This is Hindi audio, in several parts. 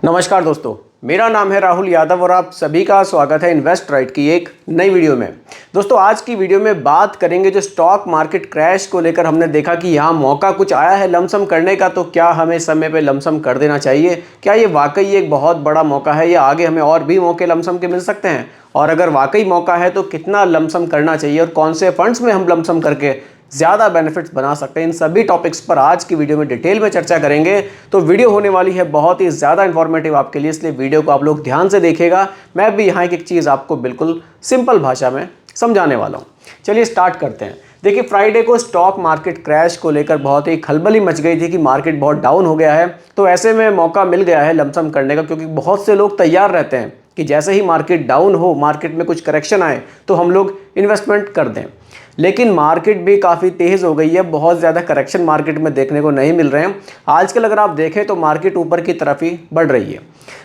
नमस्कार दोस्तों, मेरा नाम है राहुल यादव और आप सभी का स्वागत है इन्वेस्ट राइट की एक नई वीडियो में। दोस्तों आज की वीडियो में बात करेंगे जो स्टॉक मार्केट क्रैश को लेकर हमने देखा कि यहाँ मौका कुछ आया है लमसम करने का, तो क्या हमें समय पे लमसम कर देना चाहिए? क्या ये वाकई एक बहुत बड़ा मौका है या आगे हमें और भी मौके लमसम के मिल सकते हैं? और अगर वाकई मौका है तो कितना लमसम करना चाहिए और कौन से फंड्स में हम लमसम करके ज़्यादा बेनिफिट्स बना सकते हैं, इन सभी टॉपिक्स पर आज की वीडियो में डिटेल में चर्चा करेंगे। तो वीडियो होने वाली है बहुत ही ज़्यादा इन्फॉर्मेटिव आपके लिए, इसलिए वीडियो को आप लोग ध्यान से देखिएगा। मैं भी यहाँ एक चीज़ आपको बिल्कुल सिंपल भाषा में समझाने वाला हूँ। चलिए स्टार्ट करते हैं। देखिए फ्राइडे को स्टॉक मार्केट क्रैश को लेकर बहुत ही खलबली मच गई थी कि मार्केट बहुत डाउन हो गया है, तो ऐसे में मौका मिल गया है लमसम करने का, क्योंकि बहुत से लोग तैयार रहते हैं कि जैसे ही मार्केट डाउन हो, मार्केट में कुछ करेक्शन आए तो हम लोग इन्वेस्टमेंट कर दें। लेकिन मार्केट भी काफ़ी तेज़ हो गई है, बहुत ज़्यादा करेक्शन मार्केट में देखने को नहीं मिल रहे हैं। आजकल अगर आप देखें तो मार्केट ऊपर की तरफ ही बढ़ रही है,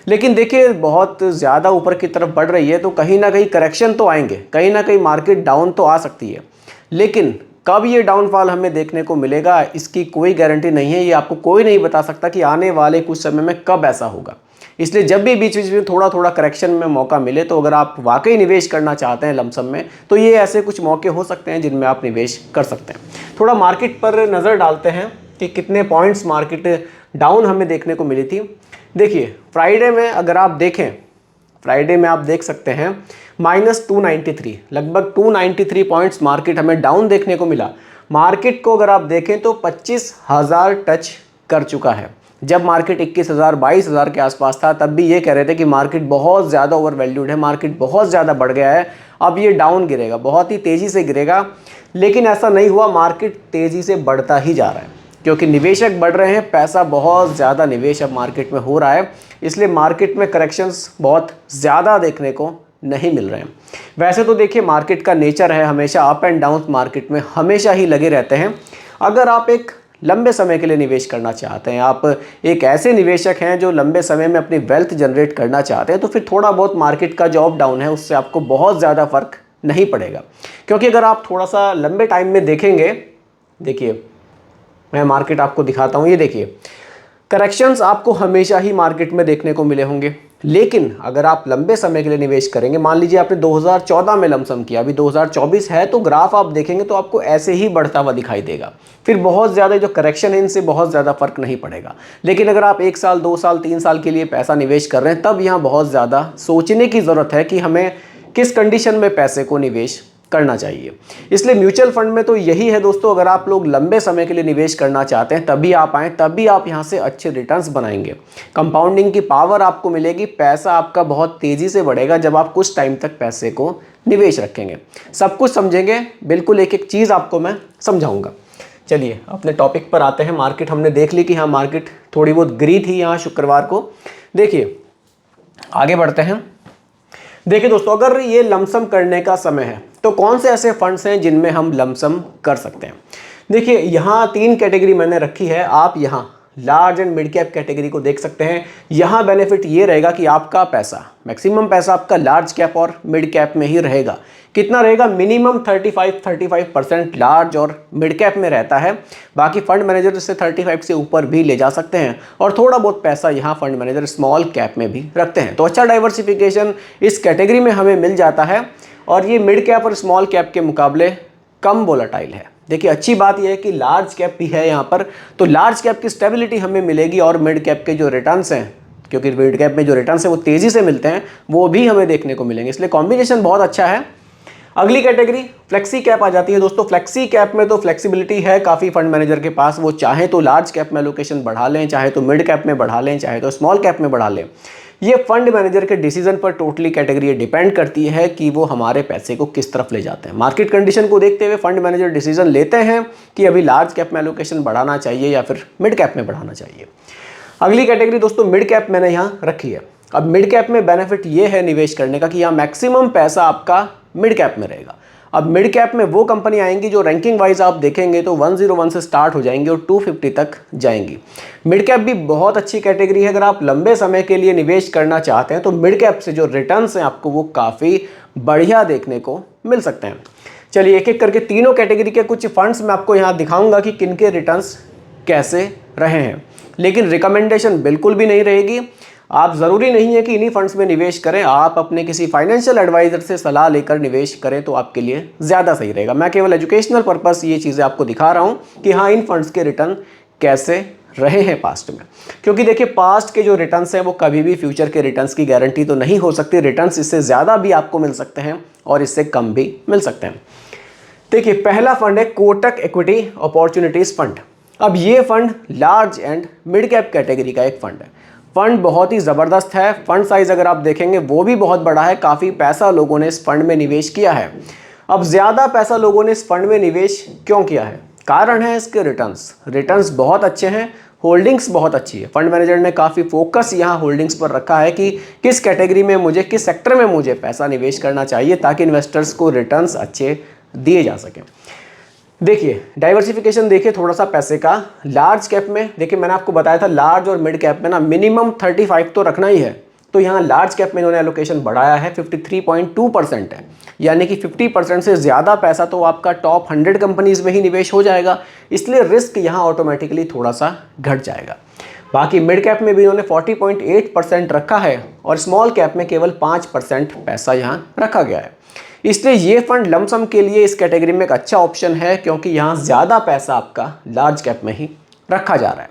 लेकिन देखिए बहुत ज़्यादा ऊपर की तरफ बढ़ रही है तो कहीं ना कहीं करेक्शन तो आएंगे, कहीं ना कहीं मार्केट डाउन तो आ सकती है। लेकिन कब ये डाउनफॉल हमें देखने को मिलेगा इसकी कोई गारंटी नहीं है, ये आपको कोई नहीं बता सकता कि आने वाले कुछ समय में कब ऐसा होगा। इसलिए जब भी बीच बीच में थोड़ा थोड़ा करेक्शन में मौका मिले तो अगर आप वाकई निवेश करना चाहते हैं लमसम में, तो ये ऐसे कुछ मौके हो सकते हैं जिनमें आप निवेश कर सकते हैं। थोड़ा मार्केट पर नज़र डालते हैं कि कितने पॉइंट्स मार्केट डाउन हमें देखने को मिली थी। देखिए फ्राइडे में अगर आप देखें, फ्राइडे में आप देख सकते हैं -293, लगभग 293 पॉइंट्स मार्केट हमें डाउन देखने को मिला। मार्केट को अगर आप देखें तो 25,000 टच कर चुका है। जब मार्केट 21,000 22,000 के आसपास था तब भी ये कह रहे थे कि मार्केट बहुत ज़्यादा ओवर वैल्यूड है, मार्केट बहुत ज़्यादा बढ़ गया है, अब ये डाउन गिरेगा, बहुत ही तेज़ी से गिरेगा। लेकिन ऐसा नहीं हुआ, मार्केट तेज़ी से बढ़ता ही जा रहा है क्योंकि निवेशक बढ़ रहे हैं, पैसा बहुत ज़्यादा निवेश अब मार्केट में हो रहा है, इसलिए मार्केट में करेक्शंस बहुत ज़्यादा देखने को नहीं मिल रहे हैं। वैसे तो देखिए मार्केट का नेचर है, हमेशा अप एंड डाउन मार्केट में हमेशा ही लगे रहते हैं। अगर आप एक लंबे समय के लिए निवेश करना चाहते हैं, आप एक ऐसे निवेशक हैं जो लंबे समय में अपनी वेल्थ जनरेट करना चाहते हैं, तो फिर थोड़ा बहुत मार्केट का जो अप डाउन है उससे आपको बहुत ज़्यादा फर्क नहीं पड़ेगा। क्योंकि अगर आप थोड़ा सा लंबे टाइम में देखेंगे, देखिए मैं मार्केट आपको दिखाता हूँ, ये देखिए करेक्शंस आपको हमेशा ही मार्केट में देखने को मिले होंगे। लेकिन अगर आप लंबे समय के लिए निवेश करेंगे, मान लीजिए आपने 2014 में लमसम किया, अभी 2024 है, तो ग्राफ आप देखेंगे तो आपको ऐसे ही बढ़ता हुआ दिखाई देगा। फिर बहुत ज़्यादा जो करेक्शन है इनसे बहुत ज़्यादा फर्क नहीं पड़ेगा। लेकिन अगर आप 1 साल 2 साल 3 साल के लिए पैसा निवेश कर रहे हैं, तब यहाँ बहुत ज़्यादा सोचने की ज़रूरत है कि हमें किस कंडीशन में पैसे को निवेश करना चाहिए। इसलिए म्यूचुअल फंड में तो यही है दोस्तों, अगर आप लोग लंबे समय के लिए निवेश करना चाहते हैं तभी आप आएँ, तभी आप यहाँ से अच्छे रिटर्न्स बनाएंगे, कंपाउंडिंग की पावर आपको मिलेगी, पैसा आपका बहुत तेज़ी से बढ़ेगा जब आप कुछ टाइम तक पैसे को निवेश रखेंगे। सब कुछ समझेंगे, बिल्कुल एक एक चीज़ आपको मैं समझाऊंगा। चलिए अपने टॉपिक पर आते हैं। मार्केट हमने देख ली कि हाँ मार्केट थोड़ी बहुत गिरी थी यहाँ शुक्रवार को। देखिए आगे बढ़ते हैं। देखिए दोस्तों, अगर ये लमसम करने का समय है तो कौन से ऐसे फंड्स हैं जिनमें हम लमसम कर सकते हैं? देखिए यहाँ 3 कैटेगरी मैंने रखी है। आप यहाँ large and mid cap category को देख सकते हैं। यहाँ बेनिफिट ये रहेगा कि आपका पैसा, मैक्सिमम पैसा आपका लार्ज कैप और मिड कैप में ही रहेगा। कितना रहेगा? मिनिमम 35% लार्ज और मिड कैप में रहता है। बाकी फंड मैनेजर इससे 35 से ऊपर भी ले जा सकते हैं और थोड़ा बहुत पैसा यहाँ फंड मैनेजर स्मॉल कैप में भी रखते हैं। तो अच्छा डाइवर्सिफिकेशन इस कैटेगरी में हमें मिल जाता है और ये मिड कैप और स्मॉल कैप के मुकाबले कम वोलेटाइल है। देखिए अच्छी बात यह है कि लार्ज कैप भी है यहाँ पर, तो लार्ज कैप की स्टेबिलिटी हमें मिलेगी और मिड कैप के जो रिटर्न्स हैं, क्योंकि मिड कैप में जो रिटर्न्स हैं वो तेज़ी से मिलते हैं, वो भी हमें देखने को मिलेंगे। इसलिए कॉम्बिनेशन बहुत अच्छा है। अगली कैटेगरी फ्लेक्सी कैप आ जाती है दोस्तों। फ्लेक्सी कैप में तो फ्लेक्सिबिलिटी है काफ़ी फंड मैनेजर के पास, वो चाहे तो लार्ज कैप में एलोकेशन बढ़ा लें, चाहे तो मिड कैप में बढ़ा लें, चाहे तो स्मॉल कैप में बढ़ा लें। ये फंड मैनेजर के डिसीजन पर टोटली कैटेगरी डिपेंड करती है कि वो हमारे पैसे को किस तरफ ले जाते हैं। मार्केट कंडीशन को देखते हुए फंड मैनेजर डिसीजन लेते हैं कि अभी लार्ज कैप में एलोकेशन बढ़ाना चाहिए या फिर मिड कैप में बढ़ाना चाहिए। अगली कैटेगरी दोस्तों मिड कैप मैंने यहाँ रखी है। अब मिड कैप में बेनिफिट ये है निवेश करने का कि यहाँ मैक्सिमम पैसा आपका मिड कैप में रहेगा। अब मिड कैप में वो कंपनी आएंगी जो रैंकिंग वाइज आप देखेंगे तो 101 से स्टार्ट हो जाएंगी और 250 तक जाएंगी। मिड कैप भी बहुत अच्छी कैटेगरी है। अगर आप लंबे समय के लिए निवेश करना चाहते हैं तो मिड कैप से जो रिटर्न्स हैं आपको वो काफ़ी बढ़िया देखने को मिल सकते हैं। चलिए एक एक करके तीनों कैटेगरी के कुछ फंड्स मैं आपको यहाँ दिखाऊंगा कि किनके रिटर्न्स कैसे रहे हैं, लेकिन रिकमेंडेशन बिल्कुल भी नहीं रहेगी। आप ज़रूरी नहीं है कि इन्हीं फंड्स में निवेश करें, आप अपने किसी फाइनेंशियल एडवाइज़र से सलाह लेकर निवेश करें तो आपके लिए ज़्यादा सही रहेगा। मैं केवल एजुकेशनल पर्पस ये चीज़ें आपको दिखा रहा हूँ कि हाँ, इन फंड्स के रिटर्न कैसे रहे हैं पास्ट में, क्योंकि देखिए पास्ट के जो रिटर्न्स हैं वो कभी भी फ्यूचर के रिटर्न्स की गारंटी तो नहीं हो सकती। रिटर्न्स इससे ज़्यादा भी आपको मिल सकते हैं और इससे कम भी मिल सकते हैं। देखिए पहला फंड है कोटक इक्विटी अपॉर्चुनिटीज़ फंड। अब ये fund large and mid cap category का एक फंड है। फंड बहुत ही ज़बरदस्त है। फंड साइज अगर आप देखेंगे वो भी बहुत बड़ा है, काफ़ी पैसा लोगों ने इस फंड में निवेश किया है। अब ज़्यादा पैसा लोगों ने इस फंड में निवेश क्यों किया है? कारण है इसके रिटर्न्स बहुत अच्छे हैं, होल्डिंग्स बहुत अच्छी है। फंड मैनेजर ने काफ़ी फोकस यहाँ होल्डिंग्स पर रखा है कि किस कैटेगरी में मुझे, किस सेक्टर में मुझे पैसा निवेश करना चाहिए ताकि इन्वेस्टर्स को रिटर्न्स अच्छे दिए जा सकें। देखिए डाइवर्सिफिकेशन देखिए थोड़ा सा पैसे का। लार्ज कैप में देखिए मैंने आपको बताया था लार्ज और मिड कैप में ना मिनिमम 35 तो रखना ही है, तो यहाँ लार्ज कैप में इन्होंने एलोकेशन बढ़ाया है, 53.2% है, यानी कि 50% से ज़्यादा पैसा तो आपका टॉप 100 कंपनीज़ में ही निवेश हो जाएगा, इसलिए रिस्क यहाँ ऑटोमेटिकली थोड़ा सा घट जाएगा। बाकी मिड कैप में भी इन्होंने 40.8% रखा है और स्मॉल कैप में केवल 5% पैसा यहाँ रखा गया है। इसलिए ये फंड लमसम के लिए इस कैटेगरी में एक अच्छा ऑप्शन है, क्योंकि यहाँ ज़्यादा पैसा आपका लार्ज कैप में ही रखा जा रहा है।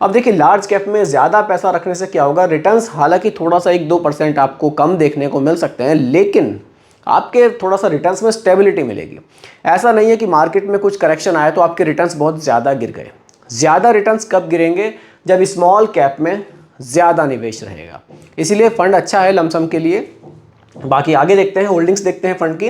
अब देखिए लार्ज कैप में ज़्यादा पैसा रखने से क्या होगा, रिटर्न्स हालांकि थोड़ा सा 1-2% आपको कम देखने को मिल सकते हैं, लेकिन आपके थोड़ा सा रिटर्न्स में स्टेबिलिटी मिलेगी। ऐसा नहीं है कि मार्केट में कुछ करेक्शन आया तो आपके रिटर्न्स बहुत ज़्यादा गिर गए। ज़्यादा रिटर्न्स कब गिरेंगे? जब स्मॉल कैप में ज़्यादा निवेश रहेगा। इसीलिए फंड अच्छा है लमसम के लिए। बाकी आगे देखते हैं, होल्डिंग्स देखते हैं फंड की।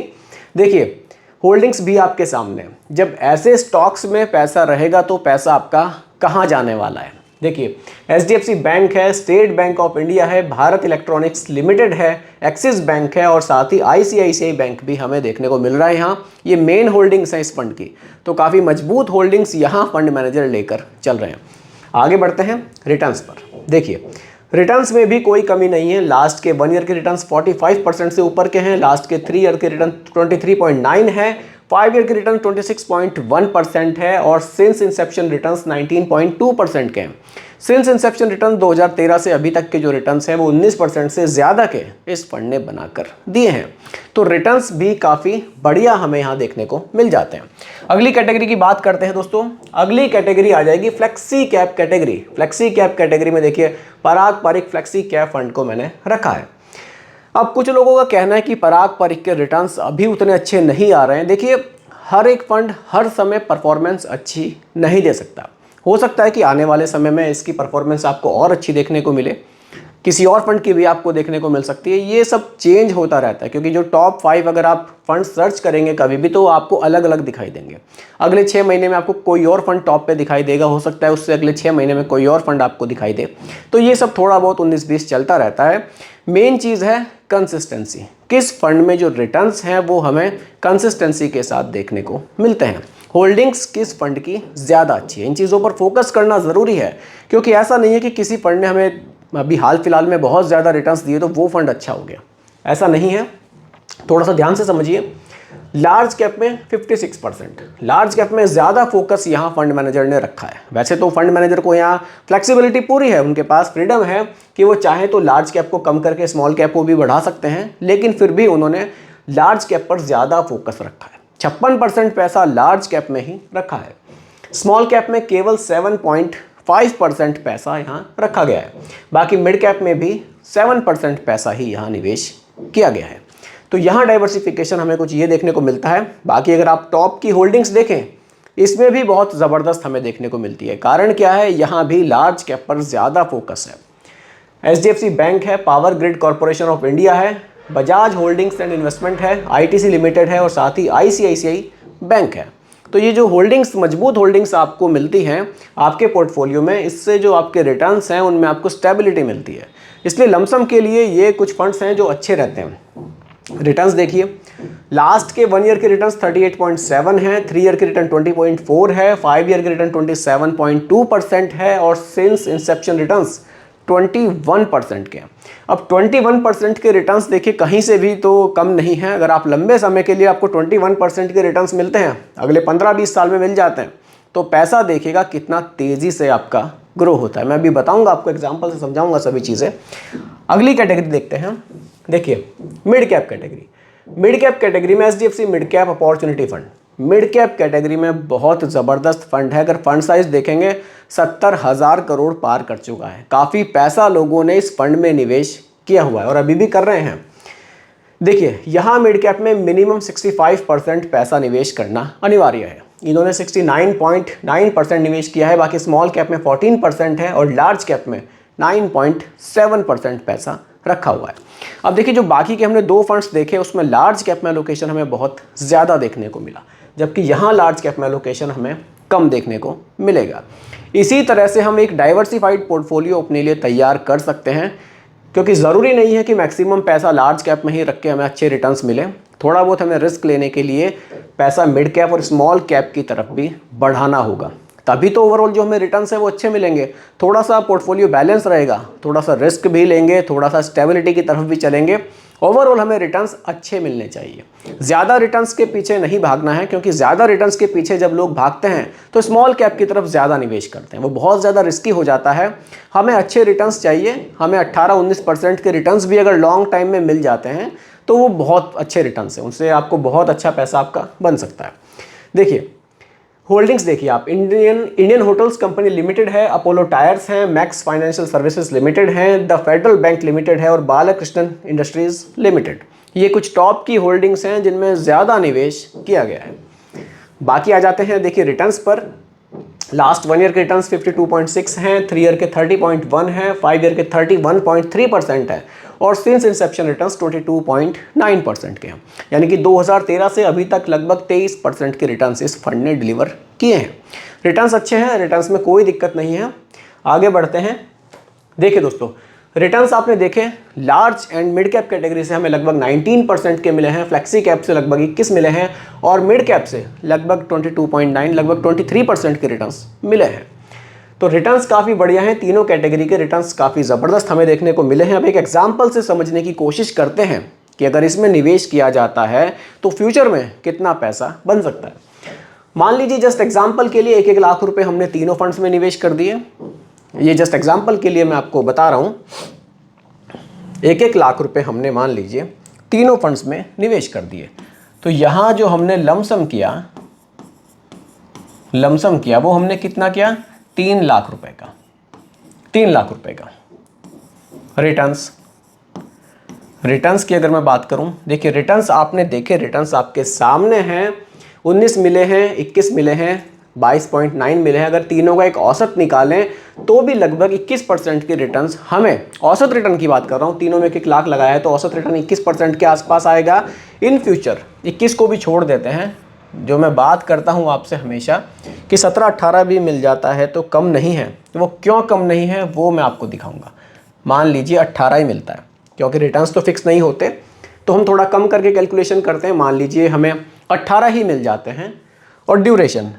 देखिए होल्डिंग्स भी आपके सामने, जब ऐसे स्टॉक्स में पैसा रहेगा तो पैसा आपका कहाँ जाने वाला है। देखिए HDFC बैंक है, स्टेट बैंक ऑफ इंडिया है, भारत इलेक्ट्रॉनिक्स लिमिटेड है, एक्सिस बैंक है और साथ ही ICICI बैंक भी हमें देखने को मिल रहा है। यहाँ ये मेन होल्डिंग्स हैं इस फंड की, तो काफ़ी मजबूत होल्डिंग्स यहाँ फंड मैनेजर लेकर चल रहे हैं। आगे बढ़ते हैं रिटर्न्स पर। देखिए रिटर्न्स में भी कोई कमी नहीं है। लास्ट के 1 ईयर के रिटर्न्स 45% से ऊपर के हैं, लास्ट के 3 ईयर के रिटर्न 23.9 है, 5 ईयर के रिटर्न 26.1% है और सिंस इंसेप्शन रिटर्न्स 19.2% के हैं। सिंस इंसेप्शन रिटर्न 2013 से अभी तक के जो रिटर्न्स हैं वो 19% से ज़्यादा के इस फंड ने बनाकर दिए हैं। तो रिटर्न्स भी काफ़ी बढ़िया हमें यहाँ देखने को मिल जाते हैं। अगली कैटेगरी की बात करते हैं दोस्तों। अगली कैटेगरी आ जाएगी flexi cap category. Flexi cap category में देखिए पराग पारिक फ्लेक्सी कैप फंड को मैंने रखा है। अब कुछ लोगों का कहना है कि पराग पारिक के रिटर्न्स अभी उतने अच्छे नहीं आ रहे हैं। देखिए हर एक फंड हर समय परफॉर्मेंस अच्छी नहीं दे सकता। हो सकता है कि आने वाले समय में इसकी परफॉर्मेंस आपको और अच्छी देखने को मिले, किसी और फंड की भी आपको देखने को मिल सकती है। ये सब चेंज होता रहता है, क्योंकि जो टॉप 5 अगर आप फंड सर्च करेंगे कभी भी तो आपको अलग अलग दिखाई देंगे। अगले 6 महीने में आपको कोई और फंड टॉप पे दिखाई देगा, हो सकता है उससे अगले 6 महीने में कोई और फंड आपको दिखाई दे। तो ये सब थोड़ा बहुत 19-20 चलता रहता है। मेन चीज़ है कंसिस्टेंसी। किस फंड में जो रिटर्न्स हैं वो हमें कंसिस्टेंसी के साथ देखने को मिलते हैं। होल्डिंग्स किस फंड की ज़्यादा अच्छी है, इन चीज़ों पर फोकस करना ज़रूरी है, क्योंकि ऐसा नहीं है कि किसी फंड ने हमें अभी हाल फिलहाल में बहुत ज़्यादा रिटर्न्स दिए तो वो फंड अच्छा हो गया, ऐसा नहीं है। थोड़ा सा ध्यान से समझिए। लार्ज कैप में 56%, लार्ज कैप में ज़्यादा फोकस यहाँ फंड मैनेजर ने रखा है। वैसे तो फंड मैनेजर को यहाँ फ्लेक्सिबिलिटी पूरी है, उनके पास फ्रीडम है कि वो चाहे तो लार्ज कैप को कम करके स्मॉल कैप को भी बढ़ा सकते हैं, लेकिन फिर भी उन्होंने लार्ज कैप पर ज़्यादा फोकस रखा है। 56% पैसा लार्ज कैप में ही रखा है। स्मॉल कैप में केवल 7.5% पैसा यहाँ रखा गया है। बाकी मिड कैप में भी 7% पैसा ही यहाँ निवेश किया गया है। तो यहाँ डाइवर्सिफिकेशन हमें कुछ ये देखने को मिलता है। बाकी अगर आप टॉप की होल्डिंग्स देखें, इसमें भी बहुत ज़बरदस्त हमें देखने को मिलती है। कारण क्या है, यहाँ भी लार्ज कैप पर ज़्यादा फोकस है। HDFC बैंक है, power grid corporation of India है, बजाज होल्डिंग्स एंड इन्वेस्टमेंट है, ITC लिमिटेड है और साथ ही ICICI बैंक है। तो ये जो होल्डिंग्स, मजबूत होल्डिंग्स आपको मिलती हैं आपके पोर्टफोलियो में, इससे जो आपके रिटर्न्स हैं उनमें आपको स्टेबिलिटी मिलती है। इसलिए लमसम के लिए ये कुछ फंड्स हैं जो अच्छे रहते हैं। रिटर्न्स देखिए, लास्ट के 1 ईयर के रिटर्न्स 38.7 है, 3 ईयर के रिटर्न 20.4 है, 5 ईयर के रिटर्न 27.2% है और सिंस इंसेप्शन रिटर्न्स 21% के। अब 21% के रिटर्न्स देखिए कहीं से भी तो कम नहीं है। अगर आप लंबे समय के लिए आपको 21% के रिटर्न्स मिलते हैं, अगले 15-20 साल में मिल जाते हैं, तो पैसा देखिएगा कितना तेज़ी से आपका ग्रो होता है। मैं अभी बताऊंगा आपको, एग्जांपल से समझाऊंगा सभी चीज़ें। अगली कैटेगरी देखते हैं। देखिए mid cap category. Mid cap category में HDFC mid cap opportunity fund, mid cap category में बहुत ज़बरदस्त फंड है। अगर फंड साइज देखेंगे 70,000 करोड़ पार कर चुका है। काफ़ी पैसा लोगों ने इस फंड में निवेश किया हुआ है और अभी भी कर रहे हैं। देखिए यहाँ मिड कैप में मिनिमम 65% पैसा निवेश करना अनिवार्य है। इन्होंने 69.9% निवेश किया है, बाकी स्मॉल कैप में 14% है और लार्ज कैप में 9.7% पैसा रखा हुआ है। अब देखिए जो बाकी के हमने 2 फंड्स देखे उसमें लार्ज कैप में एलोकेशन हमें बहुत ज़्यादा देखने को मिला, जबकि यहाँ लार्ज कैप में एलोकेशन हमें कम देखने को मिलेगा। इसी तरह से हम एक डाइवर्सिफाइड पोर्टफोलियो अपने लिए तैयार कर सकते हैं, क्योंकि ज़रूरी नहीं है कि मैक्सिमम पैसा लार्ज कैप में ही रख के हमें अच्छे रिटर्न्स मिले। थोड़ा बहुत हमें रिस्क लेने के लिए पैसा मिड कैप और स्मॉल कैप की तरफ भी बढ़ाना होगा, तभी तो ओवरऑल जो हमें रिटर्न्स है वो अच्छे मिलेंगे। थोड़ा सा पोर्टफोलियो बैलेंस रहेगा, थोड़ा सा रिस्क भी लेंगे, थोड़ा सा स्टेबिलिटी की तरफ भी चलेंगे, ओवरऑल हमें रिटर्न्स अच्छे मिलने चाहिए। ज़्यादा रिटर्न्स के पीछे नहीं भागना है, क्योंकि ज़्यादा रिटर्न्स के पीछे जब लोग भागते हैं तो स्मॉल कैप की तरफ ज़्यादा निवेश करते हैं, वो बहुत ज़्यादा रिस्की हो जाता है। हमें अच्छे रिटर्न्स चाहिए। हमें 18-19% के रिटर्न्स भी अगर लॉन्ग टाइम में मिल जाते हैं तो वो बहुत अच्छे रिटर्न्स हैं, उनसे आपको बहुत अच्छा पैसा आपका बन सकता है। देखिए होल्डिंग्स देखिए आप, इंडियन होटल्स कंपनी लिमिटेड है, अपोलो टायर्स हैं, मैक्स फाइनेंशियल सर्विसेज लिमिटेड हैं, द फेडरल बैंक लिमिटेड है और बालकृष्णन इंडस्ट्रीज लिमिटेड। ये कुछ टॉप की होल्डिंग्स हैं जिनमें ज़्यादा निवेश किया गया है। बाकी आ जाते हैं देखिए रिटर्न्स पर। लास्ट 1 ईयर के रिटर्न्स 52.6 हैं, 3 ईयर के 30.1 है, 5 ईयर के 31.3% है और सिंस इंसेप्शन रिटर्न्स 22.9% के हैं। यानी कि 2013 से अभी तक लगभग 23% के रिटर्न्स इस फंड ने डिलीवर किए हैं। रिटर्न्स अच्छे हैं, रिटर्न्स में कोई दिक्कत नहीं है। आगे बढ़ते हैं। देखिए दोस्तों रिटर्न्स आपने देखे, large and mid cap category से हमें लगभग 19% के मिले हैं, फ्लेक्सी कैप से लगभग 21 मिले हैं और मिड कैप से लगभग 22.9 लगभग 23% के रिटर्न्स मिले हैं। तो रिटर्न्स काफ़ी बढ़िया हैं, तीनों कैटेगरी के रिटर्न्स काफ़ी ज़बरदस्त हमें देखने को मिले हैं। अब एक एग्जाम्पल से समझने की कोशिश करते हैं कि अगर इसमें निवेश किया जाता है तो फ्यूचर में कितना पैसा बन सकता है। मान लीजिए जस्ट एग्जाम्पल के लिए 1-1 लाख रुपए हमने तीनों फंड्स में निवेश कर दिए। ये जस्ट एग्जाम्पल के लिए मैं आपको बता रहा हूँ। 1-1 लाख रुपए हमने मान लीजिए तीनों फंड्स में निवेश कर दिए, तो यहाँ जो हमने लमसम किया वो हमने कितना किया, 3 लाख रुपए का। 3 लाख रुपए का रिटर्न्स की अगर मैं बात करूं, देखिए रिटर्न्स आपने देखे, रिटर्न्स आपके सामने हैं। 19 मिले हैं, 21 मिले हैं, 22.9 मिले हैं। अगर तीनों का एक औसत निकालें तो भी लगभग 21% के रिटर्न्स हमें, औसत रिटर्न की बात कर रहा हूं, तीनों में 1 लाख लगाया है तो औसत रिटर्न 21% के आसपास आएगा। इन फ्यूचर 21 को भी छोड़ देते हैं, जो मैं बात करता हूं आपसे हमेशा कि 17-18 भी मिल जाता है तो कम नहीं है। वो क्यों कम नहीं है वो मैं आपको दिखाऊंगा। मान लीजिए 18 ही मिलता है, क्योंकि रिटर्न्स तो फिक्स नहीं होते, तो हम थोड़ा कम करके कैलकुलेशन करते हैं। मान लीजिए हमें 18 ही मिल जाते हैं और ड्यूरेशन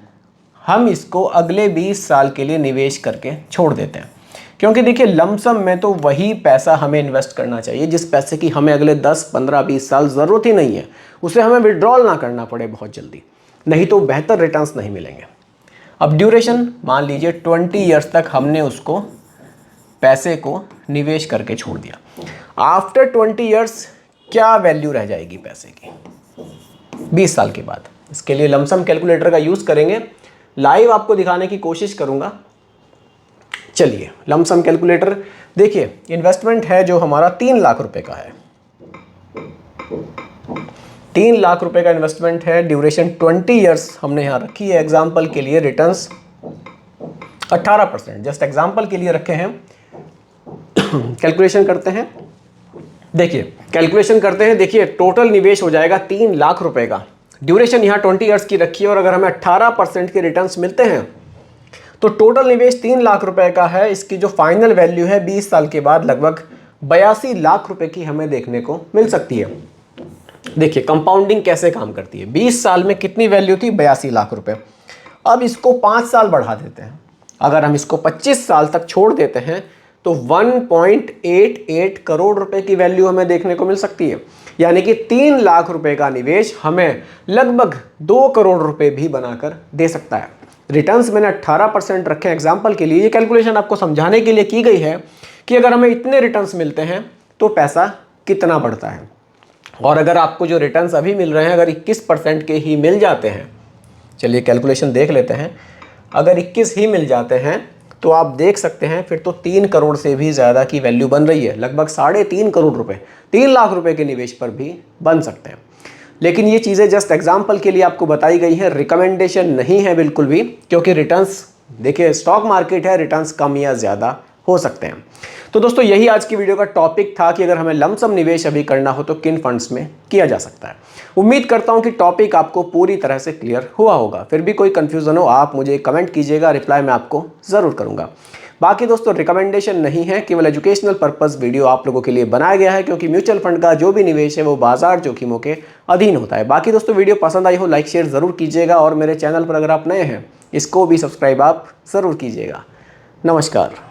हम इसको अगले 20 साल के लिए निवेश करके छोड़ देते हैं, क्योंकि देखिए लमसम में तो वही पैसा हमें इन्वेस्ट करना चाहिए जिस पैसे की हमें अगले 10, 15, 20 साल ज़रूरत ही नहीं है, उसे हमें विड्रॉल ना करना पड़े बहुत जल्दी, नहीं तो बेहतर रिटर्न्स नहीं मिलेंगे। अब ड्यूरेशन मान लीजिए 20 ईयर्स तक हमने उसको पैसे को निवेश करके छोड़ दिया। आफ्टर 20 ईयर्स क्या वैल्यू रह जाएगी पैसे की 20 साल के बाद? इसके लिए लमसम कैलकुलेटर का यूज़ करेंगे, लाइव आपको दिखाने की कोशिश करूंगा। चलिए लमसम कैलकुलेटर देखिए, इन्वेस्टमेंट है जो हमारा 3 लाख रुपए का है। 3 लाख रुपए का इन्वेस्टमेंट है, ड्यूरेशन 20 ईयर्स हमने यहां रखी है। एग्जाम्पल के लिए रिटर्न्स 18%, जस्ट एग्जाम्पल के लिए रखे हैं। कैलकुलेशन करते हैं, देखिए कैलकुलेशन करते हैं। देखिए टोटल निवेश हो जाएगा 3 लाख रुपए का, ड्यूरेशन यहाँ 20 ईयर्स की रखी है और अगर हमें 18% के रिटर्न्स मिलते हैं तो टोटल निवेश 3 लाख रुपए का है। इसकी जो फाइनल वैल्यू है 20 साल के बाद लगभग 82 लाख रुपए की हमें देखने को मिल सकती है। देखिए कंपाउंडिंग कैसे काम करती है। 20 साल में कितनी वैल्यू थी? 82 लाख रुपए। अब इसको 5 साल बढ़ा देते हैं, अगर हम इसको 25 साल तक छोड़ देते हैं तो 1.88 करोड़ रुपए की वैल्यू हमें देखने को मिल सकती है। यानी कि 3 लाख रुपए का निवेश हमें लगभग 2 करोड़ रुपए भी बनाकर दे सकता है। रिटर्न्स मैंने 18% रखे हैं एग्जाम्पल के लिए। ये कैलकुलेशन आपको समझाने के लिए की गई है कि अगर हमें इतने रिटर्न्स मिलते हैं तो पैसा कितना बढ़ता है। और अगर आपको जो रिटर्न्स अभी मिल रहे हैं अगर 21% के ही मिल जाते हैं, चलिए कैलकुलेशन देख लेते हैं। अगर 21 ही मिल जाते हैं तो आप देख सकते हैं फिर तो 3 करोड़ से भी ज़्यादा की वैल्यू बन रही है। लगभग 3.5 करोड़ रुपए, 3 लाख रुपए के निवेश पर भी बन सकते हैं। लेकिन ये चीज़ें जस्ट एग्जाम्पल के लिए आपको बताई गई है, रिकमेंडेशन नहीं है बिल्कुल भी, क्योंकि रिटर्न्स देखिए स्टॉक मार्केट है, रिटर्न्स कम या ज़्यादा हो सकते हैं। तो दोस्तों यही आज की वीडियो का टॉपिक था कि अगर हमें लमसम निवेश अभी करना हो तो किन फंड्स में किया जा सकता है। उम्मीद करता हूं कि टॉपिक आपको पूरी तरह से क्लियर हुआ होगा। फिर भी कोई कंफ्यूजन हो आप मुझे कमेंट कीजिएगा, रिप्लाई मैं आपको ज़रूर करूंगा। बाकी दोस्तों रिकमेंडेशन नहीं है, केवल एजुकेशनल पर्पस वीडियो आप लोगों के लिए बनाया गया है, क्योंकि म्यूचुअल फंड का जो भी निवेश है वो बाजार जोखिमों के अधीन होता है। बाकी दोस्तों वीडियो पसंद आई हो लाइक शेयर ज़रूर कीजिएगा, और मेरे चैनल पर अगर आप नए हैं इसको भी सब्सक्राइब आप ज़रूर कीजिएगा। नमस्कार।